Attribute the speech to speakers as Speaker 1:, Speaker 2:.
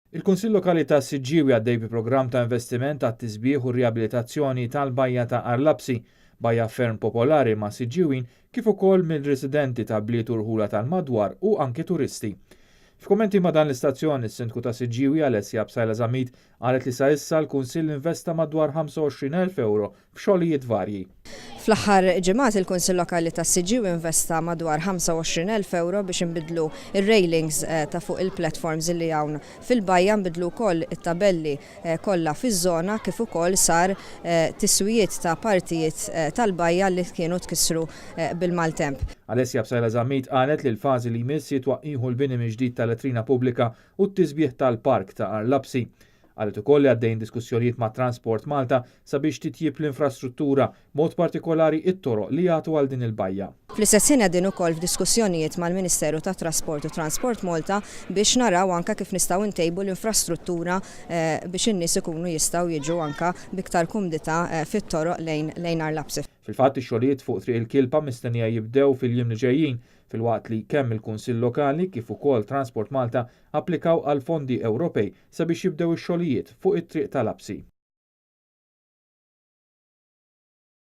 Speaker 1: Il-Kunsill Lokali ta' Siġġiewi għaddej bi programm ta' investiment għat tisbieħ u riabilitazzjoni tal-bajja ta' Arlabsi, bajja ferm popolari ma' Siġġiewin kif ukoll mill-residenti ta' bliet u rħula tal-madwar u anke turisti. F'kommenti ma' dan l-istazzjon, is-Sindku ta' Siġġiewi Alessia Bsajla Żamid qalet li sa issa l-Kunsill investa madwar 25,000 euro f'xogħlijiet varji.
Speaker 2: Fl-aħħar ġimgħat il-Kunsill Lokali ta' Siġġiewi investa madwar 25,000 euro biex inbidlu ir-railings ta' fuq il-platforms li hawn fil-bajja, nbidlu wkoll it-tabelli kollha fiż-żona kif ukoll sar tiswijiet ta' partijiet tal-bajja li kienu tkissru bil-maltemp.
Speaker 1: Alessia Bsajla Żamid qalet li l-fażi li jmiss jitwaqqieħu l-bini mill-ġdid tal-letrina pubblika u t-tisbieħ tal-park ta' Arlabsi. Qalet ukoll li għaddejn diskussjonijiet ma' Transport Malta sabiex titjib l-infrastruttura, mod partikolari it-toroq li jagħtu għal din il-bajja.
Speaker 2: Fl-istess ħin qegħdin ukoll f'diskussjonijiet mal-Ministeru tat Trasport u Transport Malta biex naraw anke kif nistgħu ntejbu l-infrastruttura biex in-nies ikunu jistgħu jiġu anke biktar kumdità fit-toroq lejn Arlabsi.
Speaker 1: Fil-fatt ix-xogħlijiet fuq triq il-Kilpa mistennija jibdew fil-jiem li ġejjin filwaqt li kemm il-Kunsill Lokali kif ukoll Transport Malta applikaw għal fondi Ewropej sabiex jibdew ix-xogħlijiet fuq it-triq tal-Absi.